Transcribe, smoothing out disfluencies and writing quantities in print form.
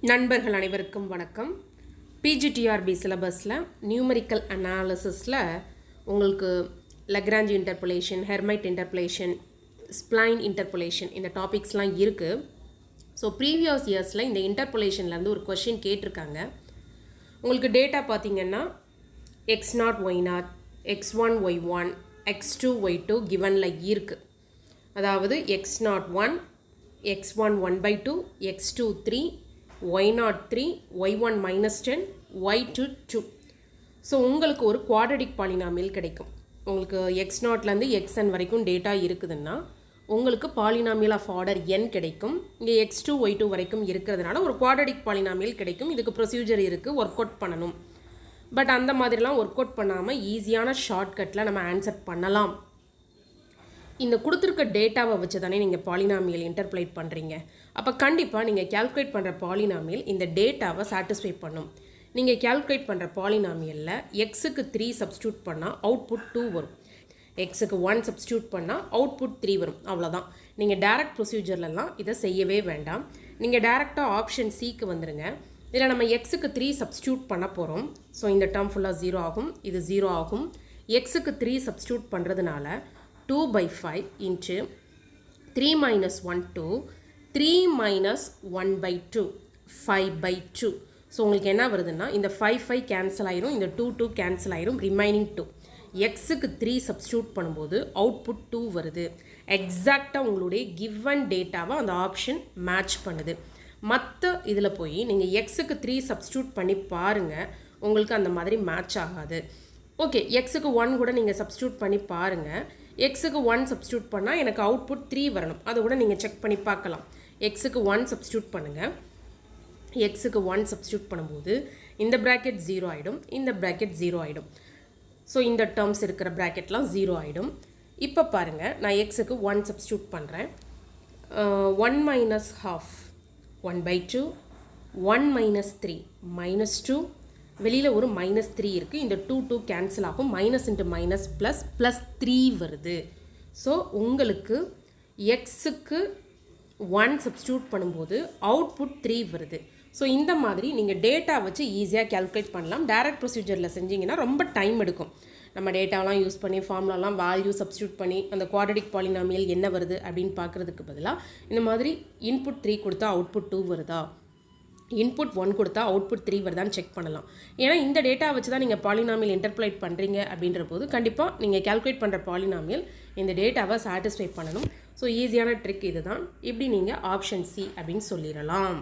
நண்பர்கள் அனைவருக்கும் வணக்கம். பிஜிடிஆர்பி சிலபஸில் நியூமரிக்கல் அனாலிசிஸில் உங்களுக்கு Lagrange interpolation, Hermite interpolation, spline interpolation இந்த டாபிக்ஸ்லாம் இருக்குது. ஸோ ப்ரீவியஸ் இயர்ஸில் இந்த இன்டர்போலேஷன்லேருந்து ஒரு கொஷின் கேட்டிருக்காங்க. உங்களுக்கு டேட்டா பார்த்தீங்கன்னா x0 y0, x1 y1, x2 y2 கிவனில் இருக்குது. அதாவது x0 1, x1 1/2, x2 3, y0 3, y1 minus 10, y2 2. So உங்களுக்கு ஒரு குவாட்ரடிக் பாலினாமியல் கிடைக்கும். உங்களுக்கு x0லேருந்து xn வரைக்கும் டேட்டா இருக்குதுன்னா உங்களுக்கு பாலினாமியல் ஆஃப் ஆர்டர் n கிடைக்கும். இங்கே x2 y2 வரைக்கும் இருக்கிறதுனால ஒரு குவாட்ரடிக் பாலினாமியல் கிடைக்கும். இதுக்கு ப்ரொசீஜர் இருக்குது, ஒர்க் அவுட் பண்ணணும். பட் அந்த மாதிரிலாம் ஒர்க் அவுட் பண்ணாமல் ஈஸியான ஷார்ட்கட்டில் நம்ம ஆன்சர் பண்ணலாம். இந்த கொடுத்துருக்க டேட்டாவை வச்சு தானே நீங்கள் பாலினாமியல் இன்டர்போலேட் பண்ணுறீங்க. அப்போ கண்டிப்பாக நீங்கள் கேல்குலேட் பண்ணுற பாலினாமியல் இந்த டேட்டாவை சாட்டிஸ்ஃபை பண்ணும். நீங்கள் கேல்குலேட் பண்ணுற பாலினாமியலில் எக்ஸுக்கு 3 சப்ஸ்டியூட் பண்ணால் அவுட்புட் 2 வரும், எக்ஸுக்கு 1 சப்ஸ்டியூட் பண்ணால் அவுட்புட் 3 வரும். அவ்வளோதான். நீங்கள் டேரக்ட் ப்ரொசீஜர்லலாம் இதை செய்யவே வேண்டாம். நீங்கள் டேரெக்டாக ஆப்ஷன் சிக்கு வந்துடுங்க. இதில் நம்ம எக்ஸுக்கு 3 சப்ஸ்டியூட் பண்ண போகிறோம். ஸோ இந்த டேர்ம் ஃபுல்லாக 0 ஆகும், இது 0 ஆகும். எக்ஸுக்கு 3 சப்ஸ்டியூட் பண்ணுறதுனால 2/5 into 3 minus 1 2, 3 minus 1/2, 5/2. ஸோ உங்களுக்கு என்ன வருதுன்னா இந்த 5 கேன்சல் ஆயிரும், இந்த 2 கேன்சல் ஆயிரும், ரிமைனிங் 2. எக்ஸுக்கு 3 சப்ஸ்டியூட் பண்ணும்போது அவுட்புட் 2 வருது. எக்ஸாக்டாக உங்களுடைய கிவன் டேட்டாவை அந்த ஆப்ஷன் மேட்ச் பண்ணுது. மற்ற இதில் போய் நீங்கள் எக்ஸுக்கு 3 சப்ஸ்டியூட் பண்ணி பாருங்கள், உங்களுக்கு அந்த மாதிரி மேட்ச் ஆகாது. ஓகே, எக்ஸுக்கு 1 கூட நீங்கள் சப்ஸ்டியூட் பண்ணி பாருங்கள். எக்ஸுக்கு 1 சப்ஸ்டியூட் பண்ணால் எனக்கு அவுட்புட் 3 வரணும். அதை கூட நீங்கள் செக் பண்ணி பார்க்கலாம். எக்ஸுக்கு 1 சப்ஸ்டியூட் பண்ணுங்கள். எக்ஸுக்கு 1 சப்ஸ்டியூட் பண்ணும்போது இந்த ப்ராக்கெட் 0 ஆகிடும், இந்த ப்ராக்கெட் 0 ஆகிடும். ஸோ இந்த டேர்ம்ஸ் இருக்கிற ப்ராக்கெட்லாம் 0 ஆகிடும். இப்போ பாருங்கள், நான் எக்ஸுக்கு 1 சப்ஸ்டியூட் பண்ணுறேன். 1 minus half 1/2, 1 minus 3 -2. வெளியில் ஒரு -3 இருக்குது, இந்த 2 கேன்சல் ஆகும், மைனஸ் இன்ட்டு மைனஸ் ப்ளஸ் 3 வருது. ஸோ உங்களுக்கு எக்ஸுக்கு 1 சப்ஸ்டியூட் பண்ணும்போது அவுட்புட் 3 வருது. ஸோ இந்த மாதிரி நீங்கள் டேட்டா வச்சு ஈஸியாக கேல்குலேட் பண்ணலாம். டேரக்ட் ப்ரொசீஜரில் செஞ்சிங்கன்னா ரொம்ப டைம் எடுக்கும். நம்ம டேட்டாலாம் யூஸ் பண்ணி ஃபார்முலாலாம் வேல்யூ சப்ஸ்டியூட் பண்ணி அந்த குவாட்ரடிக் பாலினாமியல் என்ன வருது அப்படின்னு பார்க்குறதுக்கு பதிலாக இந்த மாதிரி இன்புட் 3 கொடுத்தா அவுட்புட் 2 வருதா, இன்புட் 1 கொடுத்தா அவுட்புட் 3 வருதான்னு செக் பண்ணலாம். ஏன்னா இந்த டேட்டா வச்சு தான் நீங்கள் பாலினாமியல் இன்டர்போலேட் பண்ணுறீங்க அப்படின்ற போது கண்டிப்பாக நீங்கள் கேல்குலேட் பண்ணுற பாலினாமியல் இந்த டேட்டாவை சாட்டிஸ்ஃபை பண்ணணும். ஸோ ஈஸியான ட்ரிக் இது தான். இப்படி நீங்கள் ஆப்ஷன் சி அப்படின்னு சொல்லிடலாம்.